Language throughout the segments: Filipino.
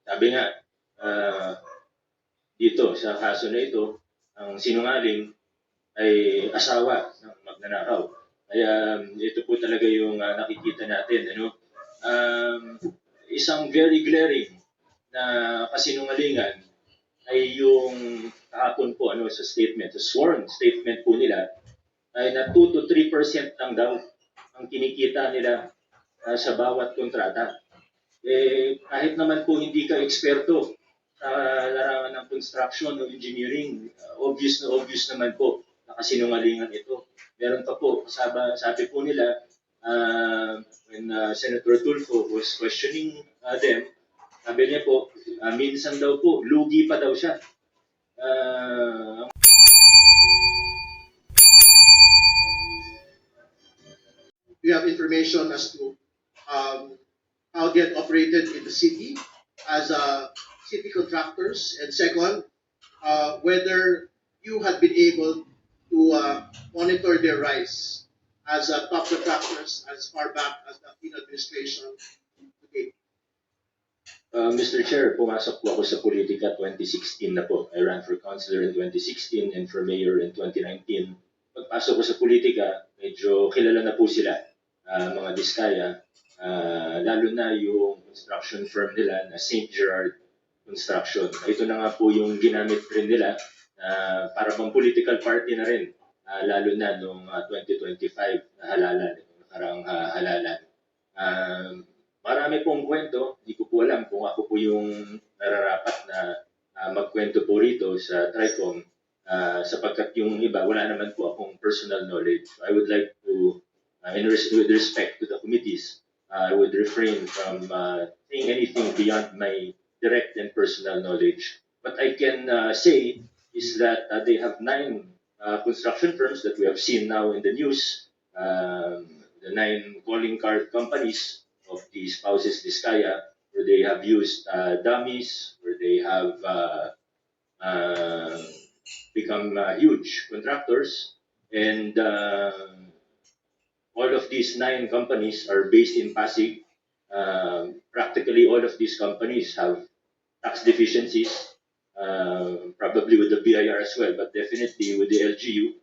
Sabi nga, uh, dito sa kaso na ito, ang sinungaling ay asawa ng magnanakaw. Kaya ito po talaga yung nakikita natin. Isang very glaring na kasinungalingan ay yung kahapon po sa statement, sa sworn statement po nila, ay na 2 to 3% lang daw ang kinikita nila sa bawat kontrata. Kahit naman po hindi ka eksperto sa larangan ng construction o engineering, obvious naman po na kasinungalingan ito. Meron pa po, sabi po nila, when Senator Tulfo was questioning them, sabi niya po, minsan daw po, lugi pa daw siya. We have information as to how they had operated in the city as city contractors, and second, whether you had been able to monitor their rise as top contractors as far back as the Aquino administration today. Mr. Chair, pumasok po ako sa politika 2016 na po. I ran for councilor in 2016 and for mayor in 2019. Pagpasok ko sa politika, medyo kilala na po sila, mga Diskaya, lalo na yung construction firm nila na St. Gerard Construction. Ito na nga po yung ginamit rin nila para pang political party na rin, lalo na noong 2025 na halalan, nakaraang halalan. Marami pong kwento, hindi ko po alam kung ako po yung nararapat na magkwento po rito sa TRICOM, sapagkat yung iba, wala naman po akong personal knowledge. I would like to, with respect to the committees, I would refrain from saying anything beyond my direct and personal knowledge. What I can say is that they have 9 construction firms that we have seen now in the news, the 9 calling card companies of the spouses Diskaya, where they have used dummies, where they have become huge contractors, and all of these 9 companies are based in Pasig. Practically all of these companies have tax deficiencies, probably with the BIR as well, but definitely with the LGU.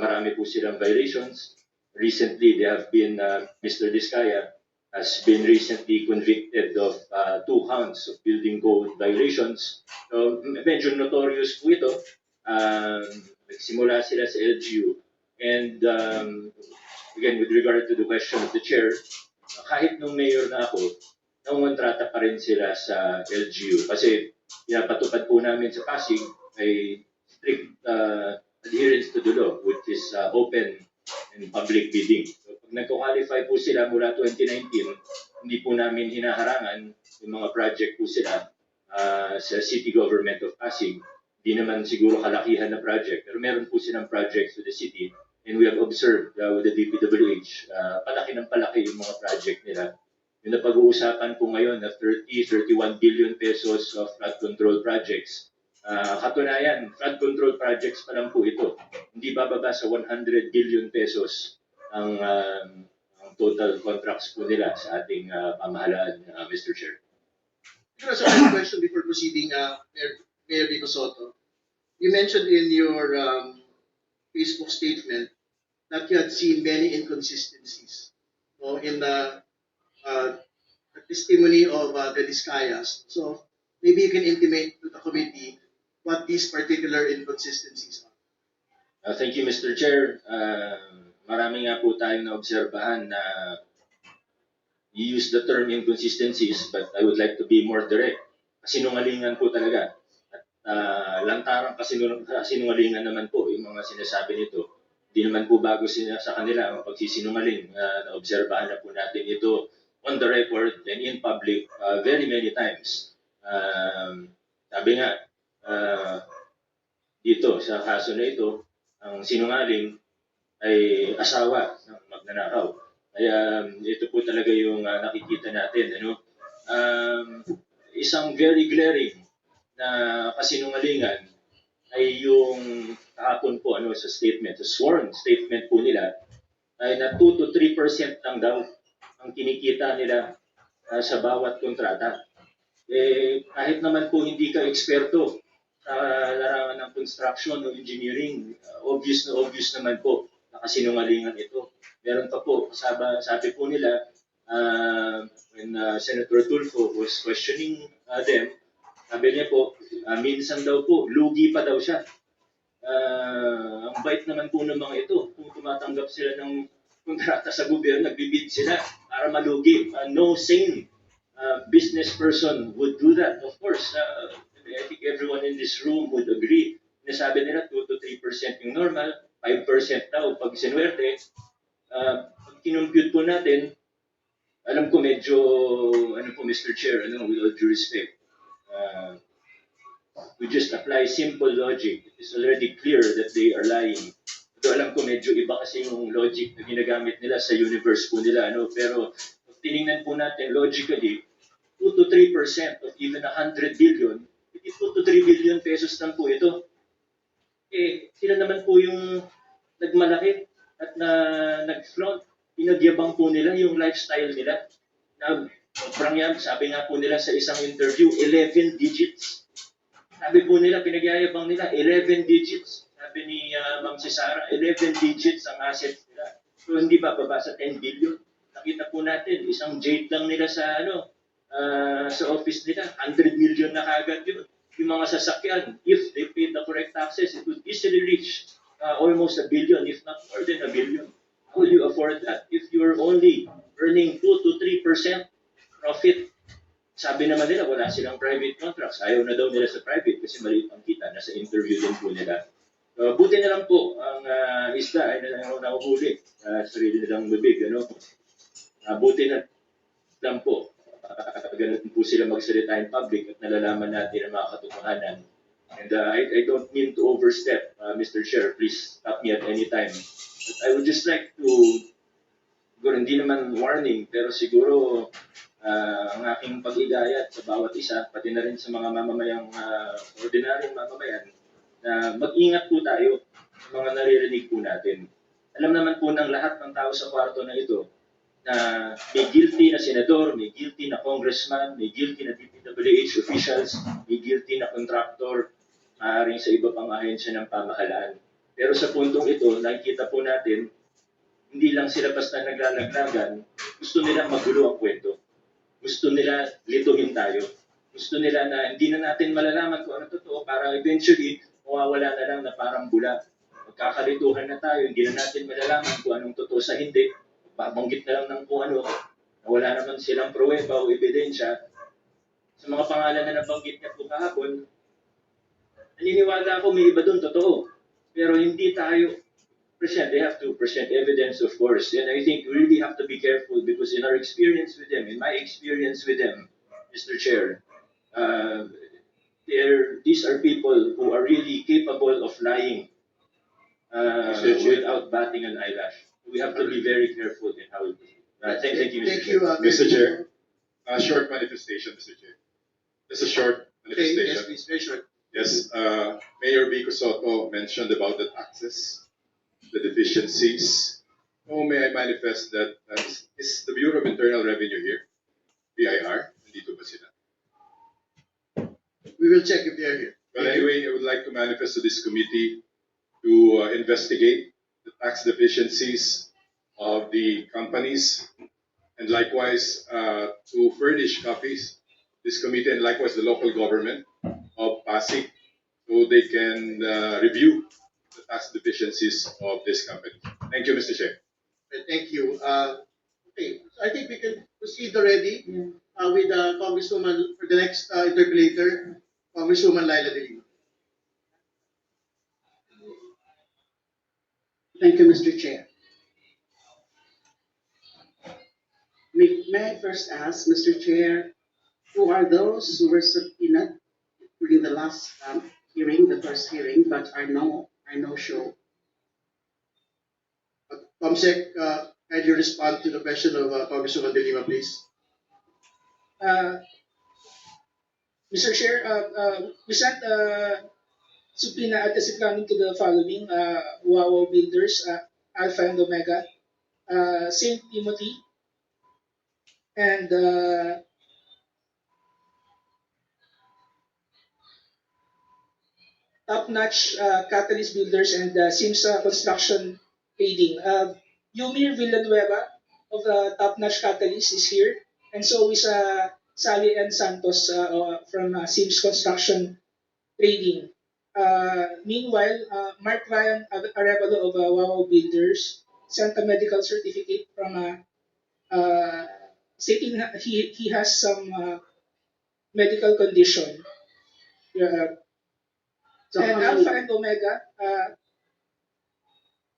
Marami po silang violations. Recently, they have been, Mr. Diskaya has been recently convicted of 2 counts of building code violations. So, medyo notorious po ito. Nagsimula sila sa LGU. And again, with regard to the question of the chair, kahit nung mayor na ako, nangontrata pa rin sila sa LGU. Kasi pinapatupad po namin sa Pasig ay strict adherence to the law, which is open and public bidding. So, pag nagko-qualify po sila mula 2019, hindi po namin hinaharangan yung mga project po sila sa City Government of Pasig. Hindi naman siguro kalakihan na project, pero meron po silang projects to the city, and we have observed with the DPWH, palaki ng palaki yung mga project nila. Yung napag-uusapan po ngayon na 31 billion pesos of flood control projects. Katunayan, flood control projects pa lang po ito. Hindi bababa sa 100 billion pesos ang total contracts po nila sa ating pamahalaan, Mr. Chair. Can I ask a question before proceeding, Mayor Vico Soto? You mentioned in your Facebook statement that you had seen many inconsistencies in the testimony of the Diskayas. So maybe you can intimate to the committee what these particular inconsistencies are. Thank you, Mr. Chair. Marami nga po tayong naobserbahan na you use the term inconsistencies, but I would like to be more direct. Kasinungalingan po talaga. At lantarang kasinungalingan naman po yung mga sinasabi nito. Hindi naman po bago sa kanila ang pagsisinungaling. Naobserbahan na po natin ito on the record and in public very many times. Sabi nga, dito sa kaso na ito, ang sinungaling ay asawa ng magnanakaw. Kaya ito po talaga yung nakikita natin. Isang very glaring na kasinungalingan ay yung kahapon po sa statement, sa sworn statement po nila, ay na 2 to 3% lang daw ang kinikita nila sa bawat kontrata. Kahit naman po hindi ka eksperto sa larangan ng construction o engineering, obvious naman po na kasinungalingan ito. Meron pa po, sabi po nila, when Senator Tulfo was questioning them, sabi niya po, minsan daw po, lugi pa daw siya. Ang bait naman po ng mga ito. Kung tumatanggap sila ng kontrata sa gobyerno, nagbibid sila para malugi. No sane business person would do that. Of course, I think everyone in this room would agree. Nasabi nila 2 to 3% yung normal, 5% daw pag sinuwerte. Pag kinumpute po natin, alam ko medyo, Mr. Chair, with all due respect, we just apply simple logic. It is already clear that they are lying. Ito alam ko medyo iba kasi yung logic na ginagamit nila sa universe po nila. Pero kung tinignan po natin logically, 2 to 3% of even 100 billion, 2 to 3 billion pesos lang po ito. Sila naman po yung nagmalaki at nag-flaunt. Pinagyabang po nila yung lifestyle nila. Sobrang yan, sabi nga po nila sa isang interview, 11 digits. Sabi po nila, pinagyayabang nila, 11 digits. Sabi ni Ma'am Cesara, 11 digits ang assets nila. So hindi bababa sa 10 billion. Nakita po natin, isang jade lang nila sa sa office nila, 100 million na kagad yun. Yung mga sasakyan, if they paid the correct taxes, it would easily reach almost a billion, if not more than a billion. How will you afford that if you're only earning 2 to 3% profit? Sabi naman nila, wala silang private contracts. Ayaw na daw nila sa private kasi maliit ang kita. Nasa interview din po nila. Buti na lang po ang isda ay nahuhuli sa sarili nilang bibig. Buti na lang po. Ganun po sila magsalita in public at nalalaman natin ang mga katotohanan. And I don't mean to overstep, Mr. Chair. Please stop me at any time. But I would just like to, siguro hindi naman warning, pero siguro ang aking pag-igayat sa bawat isa, pati na rin sa mga mamamayang, ordinaryong mamamayan, na mag-ingat po tayo sa mga naririnig po natin. Alam naman po ng lahat ng tao sa kwarto na ito, na may guilty na senador, may guilty na congressman, may guilty na DPWH officials, may guilty na contractor, maaaring sa iba pang ahensya ng pamahalaan. Pero sa puntong ito, nakikita po natin, hindi lang sila basta naglalaglagan, gusto nilang magulo ang kwento. Gusto nila lituhin tayo. Gusto nila na hindi na natin malalaman kung ano totoo para eventually mawawala na lang na parang bula. Magkakalituhan na tayo, hindi na natin malalaman kung anong totoo sa hindi. Babanggit na lang ng kung ano, na wala naman silang pruweba o ebidensya. Sa mga pangalan na nabanggit niya po kahapon, naniniwala ako may iba doon totoo. Pero hindi tayo present. They have to present evidence, of course. And I think we really have to be careful because in our experience with them, in my experience with them, Mr. Chair, these are people who are really capable of lying without batting an eyelash. We have to be very careful in how we proceed. Thank you, Mr. Chair. Mr. Chair, short manifestation, Mr. Chair. Just a short Okay, manifestation. yes, please, very short. Yes, Mayor Vico Soto mentioned about the taxes, the deficiencies. Oh, may I manifest that is the Bureau of Internal Revenue here? BIR? Nandito ba sila? We will check if they are here. Well, anyway, I would like to manifest to this committee to investigate the tax deficiencies of the companies and likewise to furnish copies this committee and likewise the local government of Pasig so they can review the tax deficiencies of this company. Thank you, Mr. Chair. Thank you. Okay, so I think we can proceed already with Congresswoman for the next interpolator, Congresswoman Laila De Lima. Thank you, Mr. Chair. May I first ask, Mr. Chair, who are those who were subpoenaed during the last hearing, the first hearing, but are no show? Comsec, can you respond to the question of Congresswoman De Lima, please? Mr. Chair, we sent subpoena at planning to the following: Wawa Builders, Alpha and Omega, St. Timothy, and top-notch Catalyst Builders and Sims Construction Trading. Yumir Villanueva of Top-Notch Catalyst is here, and so is Sally N. Santos from Sims Construction Trading. Meanwhile, Mark Ryan Arevalo of Wow Builders sent a medical certificate from stating he has some medical condition. So And how Alpha many, and Omega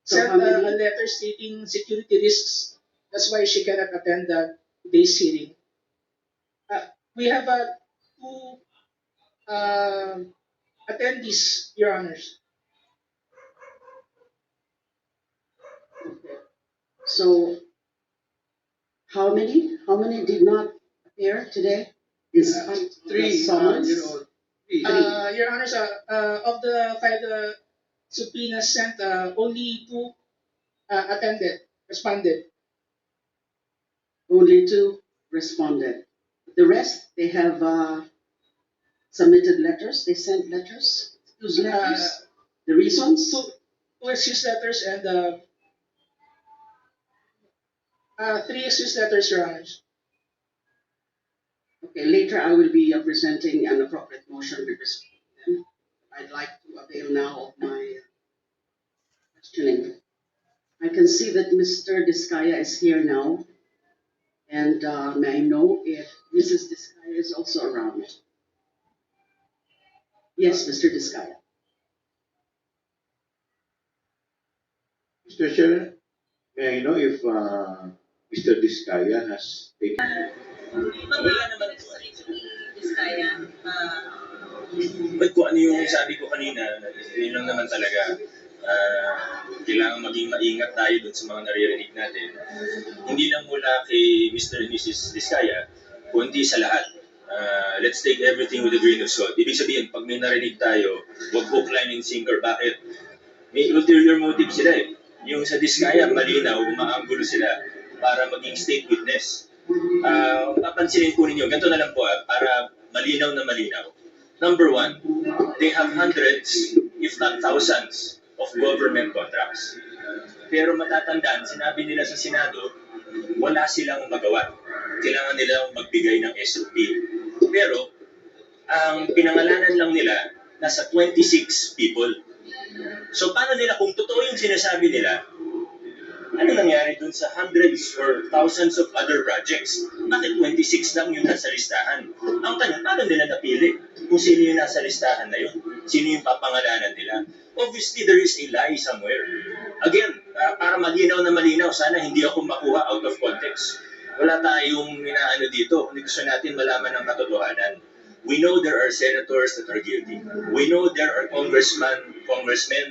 so sent how a many, letter stating security risks. That's why she cannot attend today's hearing. We have two uh, attendees, Your Honors. okay. So how many did not appear today? In spite of the Three, summons? three. Your Honors, of the five subpoenas sent, only two responded. Only two responded. The rest, they have submitted letters, they sent letters, excuse letters. The reasons? Two excuse letters and three excuse letters, Your Honors. Okay, later I will be presenting an appropriate motion with respect to them. I'd like to avail now of my questioning. I can see that Mr. Diskaya is here now, and may I know if Mrs. Diskaya is also around? Yes, Mr. Diskaya. Mr. Chair, may I know if Mr. Diskaya has taken... Wala naman po. Diskaya. But kung ano yung sabi ko kanina, yun lang naman talaga. Kailangan maging maingat tayo dun sa mga naririnig natin. Hindi lang mula kay Mr. and Mrs. Diskaya, kundi sa lahat. Let's take everything with a grain of salt. Ibig sabihin, pag may narinig tayo, wag hook, line, and sinker. Bakit? May ulterior motive sila eh. Yung sa Diskaya, malinaw, umaanggulo sila para maging state witness. Papansinin po ninyo, ganito na lang po para malinaw na malinaw. Number one, they have hundreds, if not thousands, of government contracts. Pero matatandaan, sinabi nila sa Senado, wala silang magawa. Kailangan nilang magbigay ng SOP. Pero, ang pinangalanan lang nila, nasa 26 people. So, paano nila, kung totoo yung sinasabi nila, ano nangyari dun sa hundreds or thousands of other projects? Bakit 26 lang yung nasa listahan? Ang tanong, paano nila napili kung sino yung nasa listahan na yun? Sino yung papangalanan nila? Obviously, there is a lie somewhere. Again, para malinaw na malinaw, sana hindi ako makuha out of context. Wala tayong inaano dito. Kung gusto natin malaman ang katotohanan. We know there are senators that are guilty. We know there are congressmen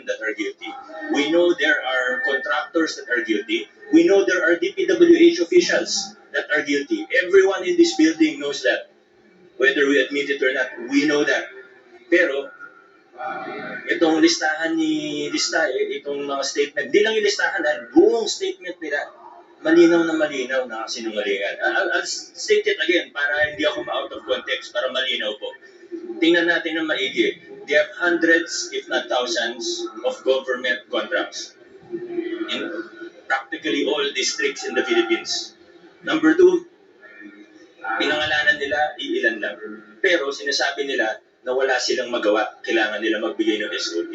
that are guilty. We know there are contractors that are guilty. We know there are DPWH officials that are guilty. Everyone in this building knows that. Whether we admit it or not, we know that. Pero, itong listahan ni itong mga statement, di lang yung listahan, buong statement nila, malinaw na sinungalingan. I'll state it again para hindi ako ma-out of context, para malinaw po. Tingnan natin ng maigi. They have hundreds, if not thousands, of government contracts in practically all districts in the Philippines. Number two, pinangalanan nila, iilan lang. Pero sinasabi nila na wala silang magawa, kailangan nila magbigay ng SOP.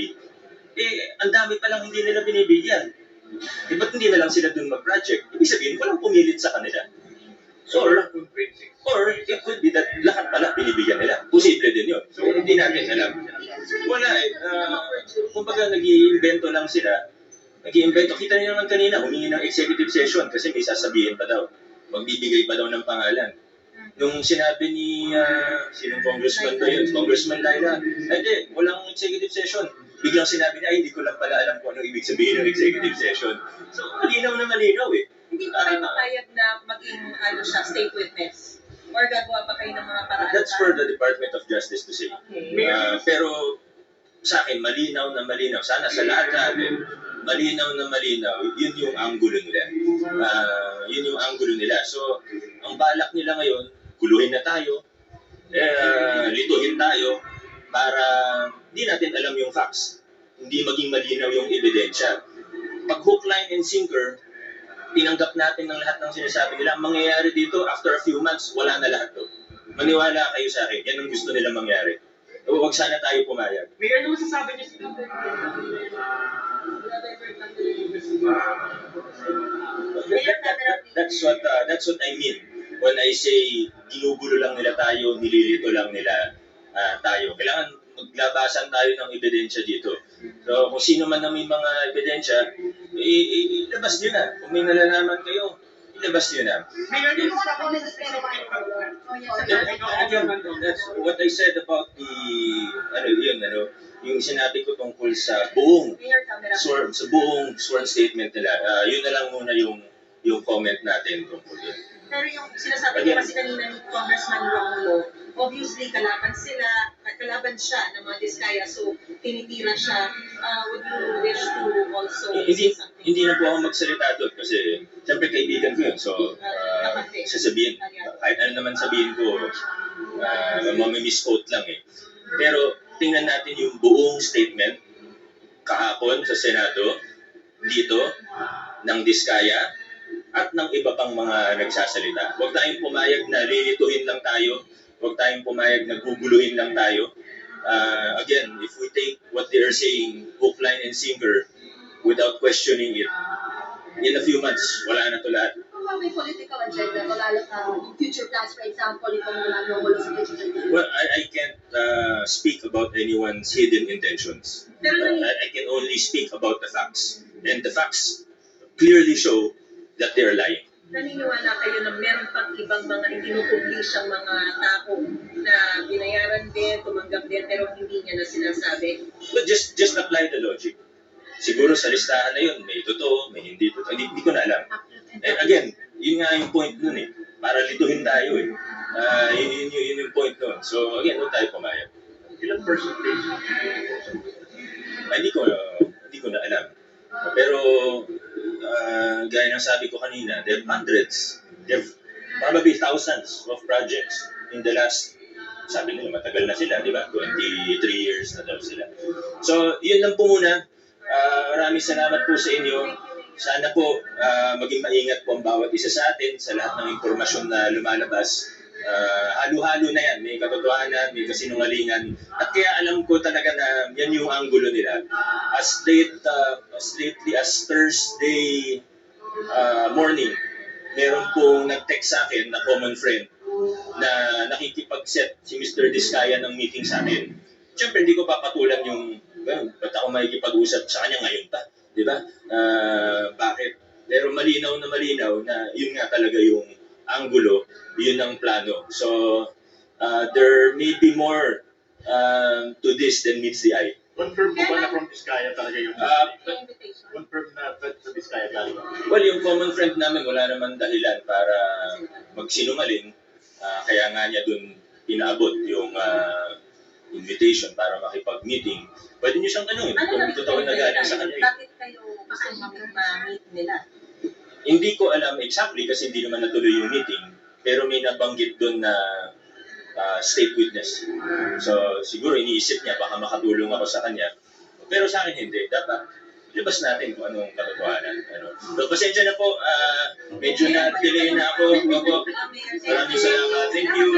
Ang dami palang hindi nila binibigyan. Ba't hindi na lang sila dun mag-project? Ibig sabihin, walang pumilit sa kanila. Or it could be that lahat pala binibigyan nila. Posible din yun. So, hindi natin alam. Wala kumbaga nag-iimbento lang sila. Nag-iimbento. Kita niyo naman kanina, humingi ng executive session kasi may sasabihin pa daw. Magbibigay pa daw ng pangalan. Nung sinabi ni, sinong congressman ba yun? Congressman Laila, hindi, walang executive session. Biglang sinabi niya, hindi ko lang pala alam kung ano ibig sabihin ng executive session. So, malinaw na malinaw eh. Hindi ba kayo mapayag na maging state witness? Or gagawa ba kayo ng mga paraan? That's for the Department of Justice to say. Okay. Pero sa akin, malinaw na malinaw. Sana sa lahat natin, malinaw na malinaw. Yun yung anggulo nila. Yun yung anggulo nila. So, ang balak nila ngayon, guluhin na tayo, lituhin tayo, para hindi natin alam yung facts. Hindi maging malinaw yung ebidensya. Pag hook, line, and sinker, tinanggap natin ng lahat ng sinasabi nila. Ang mangyayari dito, after a few months, wala na lahat to. Maniwala kayo sa akin, yan ang gusto nila mangyari. Huwag sana tayo pumayag. Mayor, ano masasabi niyo sa That's what I mean when I say ginugulo lang nila tayo, nililito lang nila tayo. Kailangan maglabasan tayo ng ebidensya dito. So kung sino man na may mga ebidensya, ilabas nyo na. Kung may nalalaman kayo, ilabas nyo na. Mayor, ano masasabi niyo That's what I said about the yung sinabi ko tungkol sa buong Mayor, camera. sa buong sworn statement nila. Yun na lang muna yung comment natin tungkol yun. Pero yung sinasabi niyo kasi kanina ni Congressman Romulo, obviously kalaban siya ng mga Diskaya, so tinitira siya. Would you wish to also say something? Hindi na po ako magsalita doon kasi siyempre kaibigan ko yun. So, sasabihin, kahit ano naman sabihin ko, mamamisquote lang eh. Pero tingnan natin yung buong statement kahapon sa Senado, dito, ng Diskaya, at ng iba pang mga nagsasalita. Huwag tayong pumayag na lilituhin lang tayo. Huwag tayong pumayag na guguluhin lang tayo. Again, if we take what they are saying, hook, line, and sinker, without questioning it, in a few months, wala na to lahat. Kung may political agenda, o lalo future plans, for example, itong mga Romulo sa future. Well, I can't speak about anyone's hidden intentions. I can only speak about the facts. And the facts clearly show that they are lying. Naniniwala kayo na meron pang ibang mga ipinupublish ang mga tao na binayaran din, tumanggap din, pero hindi niya na sinasabi? But just apply the logic. Siguro sa listahan na yun, may totoo, may hindi totoo. Hindi ko na alam. And again, yun nga yung point nun eh. Para lituhin tayo eh. Yun yung point nun. So again, huwag tayo pumayag. Ilang percentage? Hindi ko na alam. Pero gaya ng sabi ko kanina, there are hundreds, there are probably thousands of projects in the last, sabi nila matagal na sila, di ba? 23 years na daw sila. So, yun lang po muna. Maraming salamat po sa inyo. Sana po maging maingat po ang bawat isa sa atin sa lahat ng impormasyon na lumalabas. Halo-halo na yan. May katotohanan, may kasinungalingan. At kaya alam ko talaga na yan yung anggulo nila. As lately as Thursday morning, meron pong nag-text sa akin na common friend na nakikipag-set si Mr. Diskaya ng meeting sa akin. Siyempre, hindi ko papatulan yung, ba't ako makikipag-usap sa kanya ngayon pa? Di ba? Bakit? Pero malinaw na yun nga talaga yung anggulo, yun ang plano. So, there may be more to this than meets the eye. Confirm po ba na from Diskaya talaga yung Invitation. confirm na sa Diskaya galing? Well, yung common friend namin, wala naman dahilan para magsinungaling. Kaya nga niya dun inaabot yung invitation para makipag-meeting. Pwede niyo siyang tanungin kung totoo na galing sa kanya. Bakit kayo gusto ma-meet nila? Hindi ko alam exactly kasi hindi naman natuloy yung meeting. Pero may nabanggit doon na state witness. So siguro iniisip niya baka makatulong ako sa kanya. Pero sa akin hindi. Dapat ilabas natin kung anong katotohanan. So pasensya na po. Medyo na-delay na ako. Maraming salamat. Thank you.